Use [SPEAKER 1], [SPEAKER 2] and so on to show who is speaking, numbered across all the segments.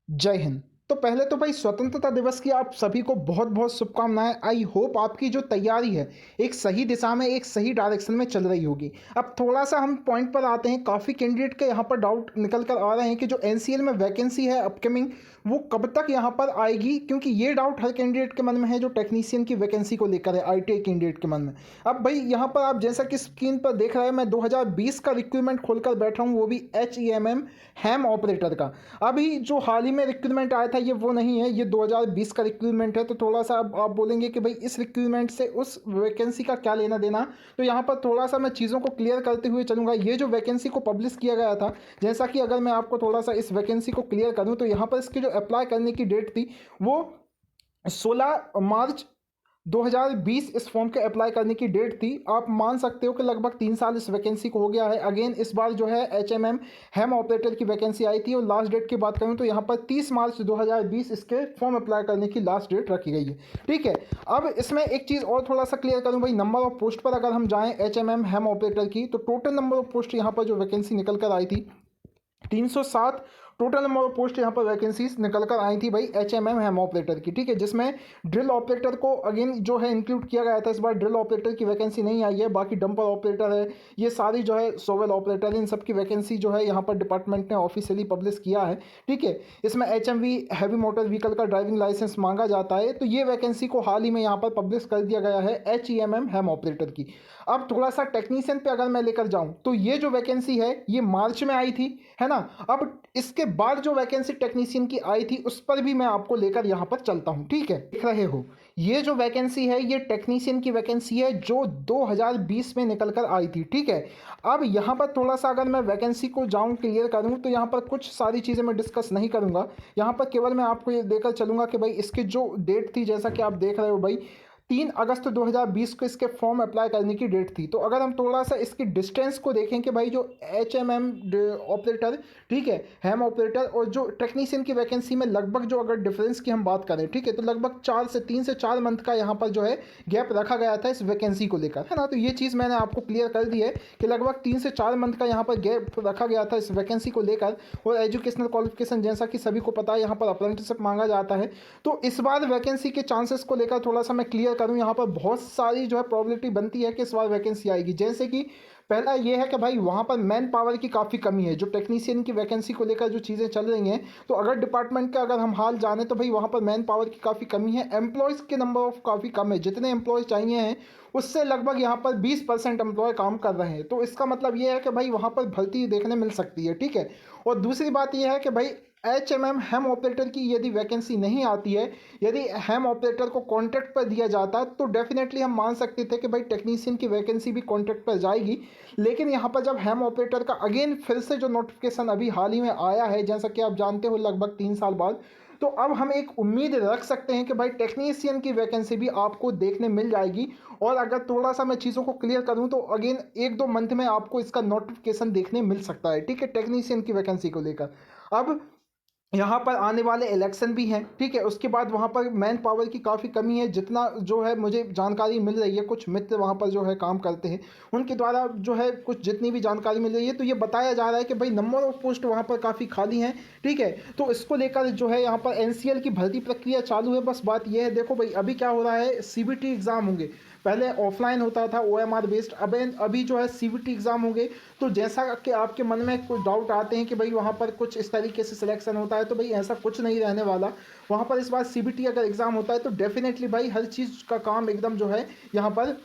[SPEAKER 1] जय हिंद। तो पहले तो भाई स्वतंत्रता दिवस की आप सभी को बहुत-बहुत शुभकामनाएँ। आई होप आपकी जो तैयारी है, एक सही दिशा में, एक सही डायरेक्शन में चल रही होगी। अब थोड़ा-सा हम पॉइंट पर आते हैं, काफ़ी कैंडिडेट के यहाँ पर डाउट निकल कर आ रहे हैं कि जो एनसीएल में वैकेंसी है अपकमिंग, वो कब तक यहाँ पर आएगी? क्योंकि ये डाउट हर कैंडिडेट के मन में है जो टेक्नीशियन की वैकेंसी को लेकर है, आईटीआई कैंडिडेट के मन में। अब भाई यहाँ पर आप जैसा कि स्क्रीन पर देख रहे हैं, मैं 2020 का रिक्रूटमेंट खोलकर बैठा हूँ, वो भी एचईएमएम हैम ऑपरेटर का। अभी जो हाल ही में रिक्रूटमेंट आया था ये वो नहीं है, ये 2020 का रिक्रूटमेंट है। तो थोड़ा सा अब आप बोलेंगे कि भाई इस रिक्रूटमेंट से उस वैकेंसी का क्या लेना देना। तो यहाँ पर थोड़ा सा मैं चीज़ों को क्लियर करते हुए चलूँगा। ये जो वैकेंसी को पब्लिश किया गया था, जैसा कि अगर मैं आपको थोड़ा सा इस वैकेंसी को क्लियर करूँ, तो यहाँ पर इसकी जो अप्लाई करने की डेट थी वो 16 मार्च 2020 इस फॉर्म के अप्लाई करने की डेट थी। आप मान सकते हो कि लगभग 3 साल इस वैकेंसी को हो गया है। अगेन इस बार जो है एचएमएम हैम ऑपरेटर की वैकेंसी आई थी और लास्ट डेट की बात करूं तो यहाँ पर 30 मार्च 2020 इसके फॉर्म अप्लाई करने की लास्ट डेट रखी गई है। ठीक है, अब इसमें एक चीज़ और थोड़ा सा क्लियर करूं भाई, नंबर ऑफ पोस्ट पर अगर हम जाएँ एचएमएम हैम ऑपरेटर की, तो टोटल नंबर ऑफ पोस्ट यहाँ पर जो वैकेंसी निकल कर आई थी 307 टोटल नंबर ऑफ पोस्ट यहाँ पर वैकेंसीज निकल कर आई थी भाई एचएमएम हैम ऑपरेटर की। ठीक है, जिसमें ड्रिल ऑपरेटर को अगेन जो है इंक्लूड किया गया था। इस बार ड्रिल ऑपरेटर की वैकेंसी नहीं आई है, बाकी डंपर ऑपरेटर है, ये सारी जो है सोवेल ऑपरेटर, इन सब की वैकेंसी जो है यहाँ पर डिपार्टमेंट ने ऑफिशियली पब्लिश किया है। ठीक है, इसमें एचएमवी हैवी मोटर व्हीकल का ड्राइविंग लाइसेंस मांगा जाता है। तो ये वैकेंसी को हाल ही में यहाँ पर पब्लिश कर दिया गया है एचईएमएम हैम ऑपरेटर की। अब थोड़ा सा टेक्नीशियन पे अगर मैं लेकर जाऊं तो ये जो वैकेंसी है ये मार्च में आई थी, है ना। अब इसके बाद जो वैकेंसी टेक्नीशियन की आई थी उस पर भी मैं आपको लेकर यहाँ पर चलता हूँ। ठीक है, देख रहे हो ये जो वैकेंसी है ये टेक्नीशियन की वैकेंसी है जो 2020 में निकल कर आई थी। ठीक है, अब यहाँ पर थोड़ा सा अगर मैं वैकेंसी को जाऊँ क्लियर करूँ तो यहाँ पर कुछ सारी चीज़ें मैं डिस्कस नहीं करूँगा। यहाँ पर केवल मैं आपको ये देकर चलूँगा कि भाई इसकी जो डेट थी, जैसा कि आप देख रहे हो भाई, 3 अगस्त 2020 को इसके फॉर्म अप्लाई करने की डेट थी। तो अगर हम थोड़ा सा इसकी डिस्टेंस को देखें कि भाई जो एचएमएम ऑपरेटर, ठीक है, हैम ऑपरेटर और जो टेक्नीशियन की वैकेंसी में लगभग जो अगर डिफरेंस की हम बात करें, ठीक है, तो लगभग 3 से 4 मंथ का यहाँ पर जो है गैप रखा गया था इस वैकेंसी को लेकर, है ना। तो ये चीज़ मैंने आपको क्लियर कर दी है कि लगभग 3 से 4 मंथ का यहाँ पर गैप रखा गया था इस वैकेंसी को लेकर। और एजुकेशनल क्वालिफिकेशन जैसा कि सभी को पता है यहाँ पर अप्रेंटिसशिप मांगा जाता है। तो इस बार वैकेंसी के चांसेस को लेकर थोड़ा सा मैं क्लियर करूं, यहाँ पर बहुत सारी जो है प्रोबेबिलिटी बनती है कि इस बार वैकेंसी आएगी। जैसे कि पहला ये है कि भाई वहाँ पर मैन पावर की काफ़ी कमी है, जो टेक्नीशियन की वैकेंसी को लेकर जो चीज़ें चल रही हैं। तो अगर डिपार्टमेंट का अगर हम हाल जाने तो भाई वहाँ पर मैन पावर की काफ़ी कमी है, एम्प्लॉयज़ के नंबर ऑफ काफ़ी कम है, जितने एम्प्लॉयज़ चाहिए हैं उससे लगभग यहाँ पर 20% एम्प्लॉय काम कर रहे हैं। तो इसका मतलब ये है कि भाई वहाँ पर भर्ती देखने मिल सकती है। ठीक है, और दूसरी बात यह है कि भाई एचएमएम हैम ऑपरेटर की यदि वैकेंसी नहीं आती है, यदि हैम ऑपरेटर को कॉन्ट्रैक्ट पर दिया जाता तो डेफिनेटली हम मान सकते थे कि भाई टेक्नीशियन की वैकेंसी भी कॉन्ट्रैक्ट पर जाएगी। लेकिन यहाँ पर जब हैम ऑपरेटर का अगेन फिर से जो नोटिफिकेशन अभी हाल ही में आया है, जैसा कि आप जानते हो लगभग 3 साल बाद, तो अब हम एक उम्मीद रख सकते हैं कि भाई टेक्नीशियन की वैकेंसी भी आपको देखने मिल जाएगी। और अगर थोड़ा सा मैं चीज़ों को क्लियर करूं तो अगेन 1-2 मंथ में आपको इसका नोटिफिकेशन देखने मिल सकता है। ठीक है, टेक्नीशियन की वैकेंसी को लेकर। अब यहाँ पर आने वाले इलेक्शन भी हैं, ठीक है, उसके बाद वहाँ पर मैन पावर की काफ़ी कमी है। जितना जो है मुझे जानकारी मिल रही है, कुछ मित्र वहाँ पर जो है काम करते हैं उनके द्वारा जो है कुछ जितनी भी जानकारी मिल रही है, तो ये बताया जा रहा है कि भाई नंबर ऑफ पोस्ट वहाँ पर काफ़ी खाली हैं। ठीक है, तो इसको लेकर जो है यहाँ पर एनसीएल की भर्ती प्रक्रिया चालू है। बस बात यह है, देखो भाई अभी क्या हो रहा है, सीबीटी एग्ज़ाम होंगे। पहले ऑफलाइन होता था ओएमआर बेस्ड, अब अभी जो है सीबीटी एग्ज़ाम होंगे। तो जैसा कि आपके मन में कुछ डाउट आते हैं कि भाई वहाँ पर कुछ इस तरीके से सिलेक्शन होता है, तो भाई ऐसा कुछ नहीं रहने वाला। वहाँ पर इस बार सीबीटी अगर एग्ज़ाम होता है तो डेफिनेटली भाई हर चीज़ का काम एकदम जो है यहाँ पर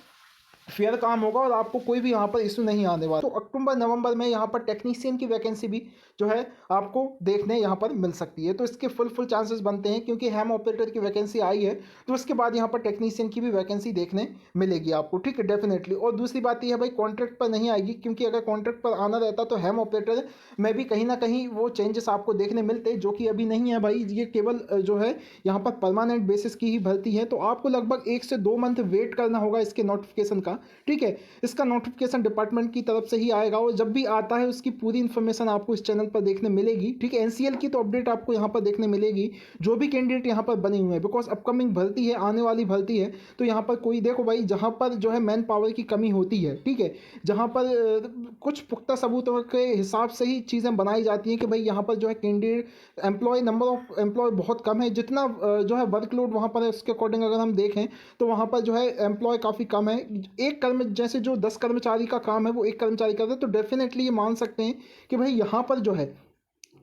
[SPEAKER 1] फेयर काम होगा और आपको कोई भी यहाँ पर इशू नहीं आने वाला। तो अक्टूबर नवंबर में यहाँ पर टेक्नीशियन की वैकेंसी भी जो है आपको देखने यहाँ पर मिल सकती है। तो इसके फुल चांसेस बनते हैं, क्योंकि हैम ऑपरेटर की वैकेंसी आई है तो उसके बाद यहाँ पर टेक्नीशियन की भी वैकेंसी देखने मिलेगी आपको। ठीक है, डेफिनेटली। और दूसरी बात यह है भाई कॉन्ट्रैक्ट पर नहीं आएगी, क्योंकि अगर कॉन्ट्रैक्ट पर आना रहता तो हैम ऑपरेटर में भी कहीं ना कहीं वो चेंजेस आपको देखने मिलते, जो कि अभी नहीं है भाई। ये केवल जो है यहाँ पर परमानेंट बेसिस की ही भर्ती है। तो आपको लगभग 1 से 2 मंथ वेट करना होगा इसके नोटिफिकेशन का। आएगा, ठीक है। इसका नोटिफिकेशन डिपार्टमेंट की तरफ से ही आएगा और जब भी आता है उसकी पूरी इन्फॉर्मेशन आपको इस चैनल पर देखने मिलेगी, ठीक है। एनसीएल की तो अपडेट आपको यहाँ पर देखने मिलेगी, जो भी कैंडिडेट यहाँ पर बने हुए हैं, बिकॉज अपकमिंग भर्ती है, आने वाली भर्ती है, तो यहाँ पर कोई देखो भाई, जहाँ पर जो है मैन पावर की कमी होती है, ठीक है, जहाँ पर कुछ पुख्ता सबूतों के हिसाब से ही चीज़ें बनाई जाती हैं कि भाई यहाँ पर जो है कैंडिडेट नंबर ऑफ एम्प्लॉय बहुत कम है, जितना जो है वर्कलोड वहाँ पर है उसके अकॉर्डिंग अगर हम देखें तो वहाँ पर जो है एम्प्लॉय काफ़ी कम है। एक जैसे जो 10 कर्मचारी का काम है वो एक कर्मचारी करता है, तो डेफिनेटली ये मान सकते हैं कि भाई यहाँ पर जो है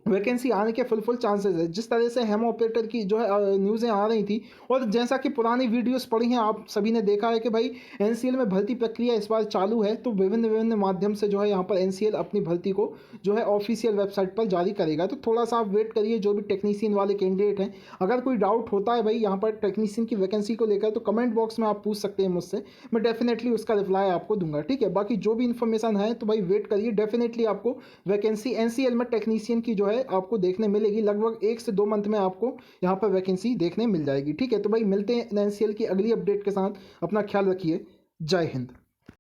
[SPEAKER 1] वैकेंसी आने के फुल चांसेस है। जिस तरह से हेमो ऑपरेटर की जो है न्यूज़ें आ रही थी, और जैसा कि पुरानी वीडियोस पड़ी हैं आप सभी ने देखा है कि भाई एनसीएल में भर्ती प्रक्रिया इस बार चालू है, तो विभिन्न माध्यम से जो है यहाँ पर एनसीएल अपनी भर्ती को जो है ऑफिशियल वेबसाइट पर जारी करेगा। तो थोड़ा सा आप वेट करिए, जो भी टेक्नीशियन वाले कैंडिडेट हैं, अगर कोई डाउट होता है भाई यहाँ पर टेक्नीशियन की वैकेंसी को लेकर, तो कमेंट बॉक्स में आप पूछ सकते हैं मुझसे, मैं डेफिनेटली उसका रिप्लाई आपको दूंगा, ठीक है। बाकी जो भी इन्फॉर्मेशन है तो भाई वेट करिए, डेफिनेटली आपको वैकेंसी एनसीएल में टेक्नीशियन की जो है आपको देखने मिलेगी। लगभग 1 से 2 मंथ में आपको यहाँ पर वैकेंसी देखने मिल जाएगी, ठीक है। तो भाई मिलते हैं एनसीएल की अगली अपडेट के साथ, अपना ख्याल रखिए, जय हिंद।